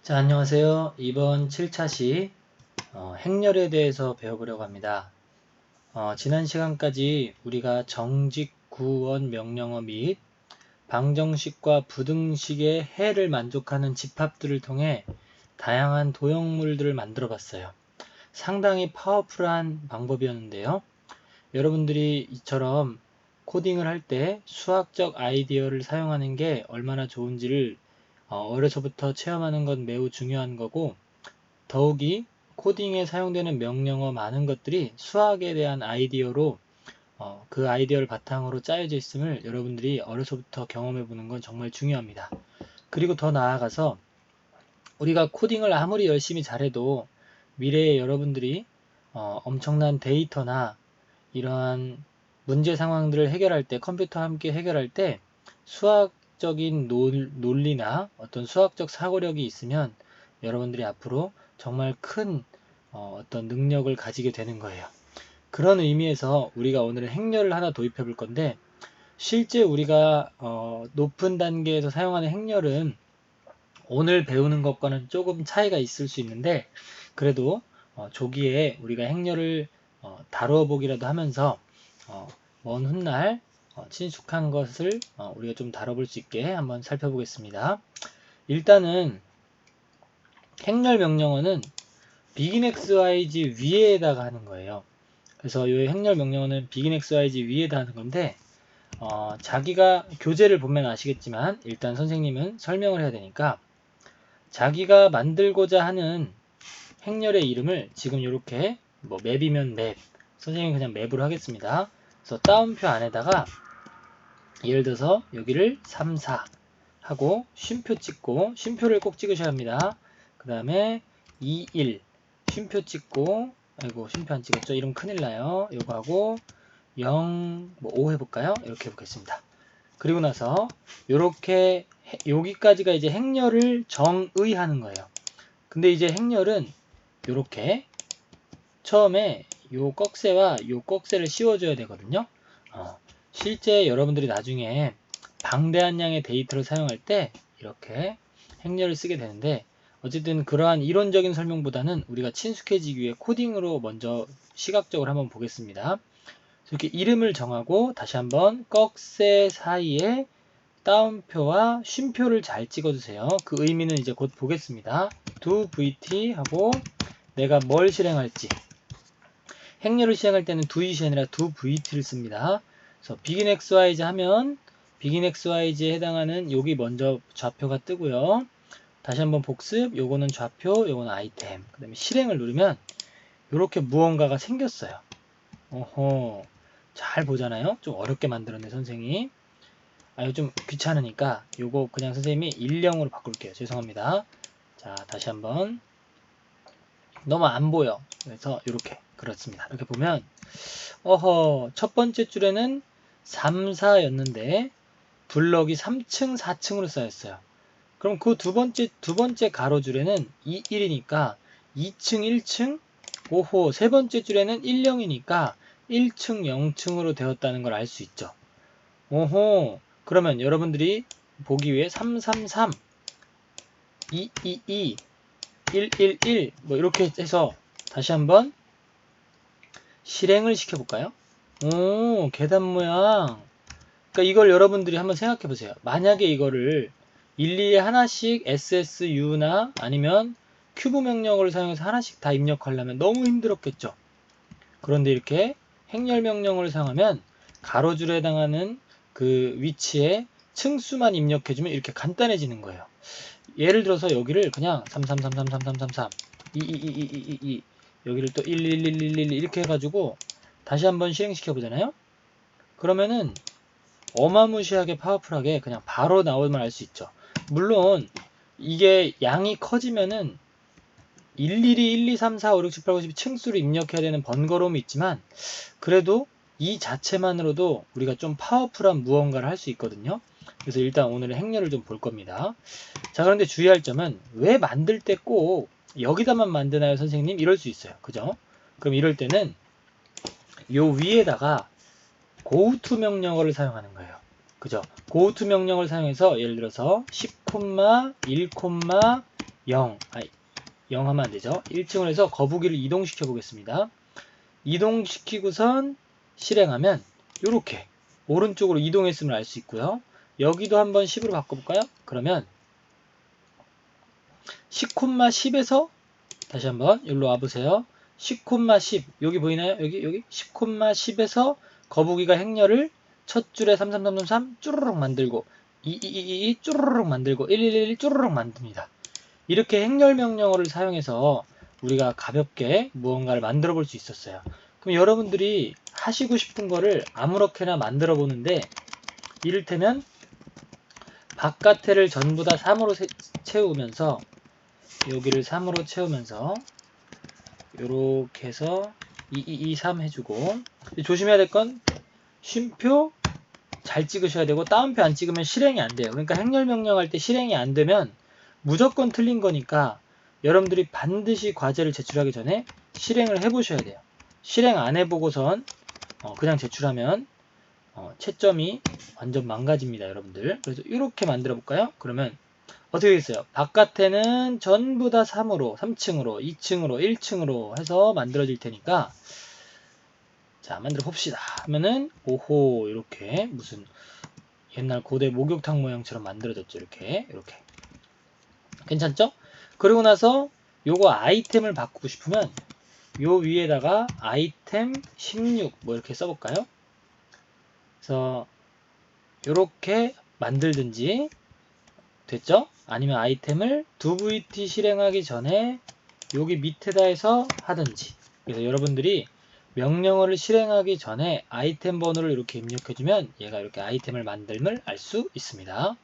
자, 안녕하세요. 이번 7차시 행렬에 대해서 배워보려고 합니다. 지난 시간까지 우리가 정직, 구원, 명령어 및 방정식과 부등식의 해를 만족하는 집합들을 통해 다양한 도형물들을 만들어 봤어요. 상당히 파워풀한 방법이었는데요. 여러분들이 이처럼 코딩을 할 때 수학적 아이디어를 사용하는 게 얼마나 좋은지를 어려서부터 체험하는 건 매우 중요한 거고, 더욱이 코딩에 사용되는 명령어 많은 것들이 수학에 대한 아이디어로 그 아이디어를 바탕으로 짜여져 있음을 여러분들이 어려서부터 경험해 보는 건 정말 중요합니다. 그리고 더 나아가서 우리가 코딩을 아무리 열심히 잘해도 미래에 여러분들이 엄청난 데이터나 이러한 문제 상황들을 해결할 때, 컴퓨터와 함께 해결할 때 수학적인 논리나 어떤 수학적 사고력이 있으면 여러분들이 앞으로 정말 큰 어떤 능력을 가지게 되는 거예요. 그런 의미에서 우리가 오늘은 행렬을 하나 도입해 볼 건데, 실제 우리가 높은 단계에서 사용하는 행렬은 오늘 배우는 것과는 조금 차이가 있을 수 있는데, 그래도 조기에 우리가 행렬을 다루어 보기라도 하면서 먼 훗날 친숙한 것을 우리가 좀 다뤄볼 수 있게 한번 살펴보겠습니다. 일단은 행렬 명령어는 begin xyz 위에다가 하는 거예요. 그래서 이 행렬 명령어는 begin xyz 위에다 하는 건데, 자기가 교재를 보면 아시겠지만 일단 선생님은 설명을 해야 되니까 자기가 만들고자 하는 행렬의 이름을 지금 이렇게 뭐 맵이면 맵, 선생님이 그냥 맵으로 하겠습니다. 그래서 따옴표 안에다가 예를 들어서 여기를 3, 4 하고 쉼표 찍고, 쉼표를 꼭 찍으셔야 합니다. 그 다음에 2, 1 쉼표 찍고, 아이고 쉼표 안 찍었죠? 이러면 큰일 나요. 요거 하고 0, 뭐 5 해볼까요? 이렇게 해보겠습니다. 그리고 나서 요렇게 여기까지가 이제 행렬을 정의하는 거예요. 근데 이제 행렬은 요렇게 처음에 요 꺽쇠와 요 꺽쇠를 씌워줘야 되거든요. 실제 여러분들이 나중에 방대한 양의 데이터를 사용할 때 이렇게 행렬을 쓰게 되는데, 어쨌든 그러한 이론적인 설명보다는 우리가 친숙해지기 위해 코딩으로 먼저 시각적으로 한번 보겠습니다. 이렇게 이름을 정하고 다시 한번 꺽쇠 사이에 따옴표와 쉼표를 잘 찍어주세요. 그 의미는 이제 곧 보겠습니다. do vt 하고 내가 뭘 실행할지, 행렬을 실행할 때는 do이시 아니라 do vt를 씁니다. 그래서 begin xyz 하면 begin xyz에 해당하는 여기 먼저 좌표가 뜨고요. 다시 한번 복습, 요거는 좌표, 요거는 아이템. 그 다음에 실행을 누르면 이렇게 무언가가 생겼어요. 오호, 잘 보잖아요. 좀 어렵게 만들었네 선생님. 이거 좀 귀찮으니까 요거 그냥 선생님이 10으로 바꿀게요. 죄송합니다. 자, 다시 한번. 너무 안 보여. 그래서 이렇게, 그렇습니다. 이렇게 보면 첫 번째 줄에는 3, 4였는데 블럭이 3층, 4층으로 쌓였어요. 그럼 그 두 번째 가로줄에는 2, 1이니까 2층, 1층, 세 번째 줄에는 1, 0이니까 1층, 0층으로 되었다는 걸 알 수 있죠. 그러면 여러분들이 보기 위해 3, 3, 3, 2, 2, 2, 1, 1, 1, 뭐 이렇게 해서 다시 한번 실행을 시켜볼까요? 계단 모양. 그러니까 이걸 여러분들이 한번 생각해 보세요. 만약에 이거를 일일이 하나씩 SSU나 아니면 큐브 명령어를 사용해서 하나씩 다 입력하려면 너무 힘들었겠죠. 그런데 이렇게 행렬 명령어를 사용하면 가로줄에 해당하는 그 위치에 층수만 입력해주면 이렇게 간단해지는 거예요. 예를 들어서 여기를 그냥 33333333 222222 여기를 또 11111 이렇게 해가지고 다시 한번 실행시켜 보잖아요. 그러면은 어마무시하게 파워풀하게 그냥 바로 나오면 알 수 있죠. 물론 이게 양이 커지면은 일일이 1, 2, 3, 4, 5, 6, 7, 8, 9, 10 층수를 입력해야 되는 번거로움이 있지만, 그래도 이 자체만으로도 우리가 좀 파워풀한 무언가를 할 수 있거든요. 그래서 일단 오늘은 행렬을 좀 볼 겁니다. 자, 그런데 주의할 점은 왜 만들 때 꼭 여기다만 만드나요 선생님? 이럴 수 있어요. 그죠? 그럼 이럴 때는 요 위에다가 goto 명령어를 사용하는 거예요. 그죠? goto 명령어를 사용해서 예를 들어서 10, 1, 0 하면 안되죠. 1층으로 해서 거북이를 이동시켜 보겠습니다. 이동시키고선 실행하면 이렇게 오른쪽으로 이동했음을 알 수 있고요. 여기도 한번 10으로 바꿔볼까요? 그러면 10,10에서 다시 한번 여기로 와보세요. 10,10 여기 보이나요? 여기 10,10에서 거북이가 행렬을 첫 줄에 3333 쭈르륵 만들고 2222 쭈르륵 만들고 1111 쭈르륵 만듭니다. 이렇게 행렬 명령어를 사용해서 우리가 가볍게 무언가를 만들어 볼 수 있었어요. 그럼 여러분들이 하시고 싶은 거를 아무렇게나 만들어 보는데, 이를테면 바깥에를 전부 다 3으로 채우면서 여기를 3으로 채우면서 요렇게 해서 2223 해주고, 조심해야 될 건 쉼표 잘 찍으셔야 되고 따옴표 안 찍으면 실행이 안 돼요. 그러니까 행렬 명령할 때 실행이 안 되면 무조건 틀린 거니까 여러분들이 반드시 과제를 제출하기 전에 실행을 해보셔야 돼요. 실행 안 해보고선 그냥 제출하면 채점이 완전 망가집니다, 여러분들. 그래서 이렇게 만들어 볼까요? 그러면 어떻게 되겠어요? 바깥에는 전부 다 3으로, 3층으로, 2층으로, 1층으로 해서 만들어질 테니까, 자, 만들어 봅시다 하면은 오호, 이렇게 무슨 옛날 고대 목욕탕 모양처럼 만들어졌죠. 이렇게 괜찮죠? 그리고 나서 요거 아이템을 바꾸고 싶으면 요 위에다가 아이템 16 뭐 이렇게 써볼까요? 그래서 요렇게 만들든지, 됐죠? 아니면 아이템을 doVT 실행하기 전에 여기 밑에다 해서 하든지. 그래서 여러분들이 명령어를 실행하기 전에 아이템 번호를 이렇게 입력해주면 얘가 이렇게 아이템을 만듦을 알 수 있습니다.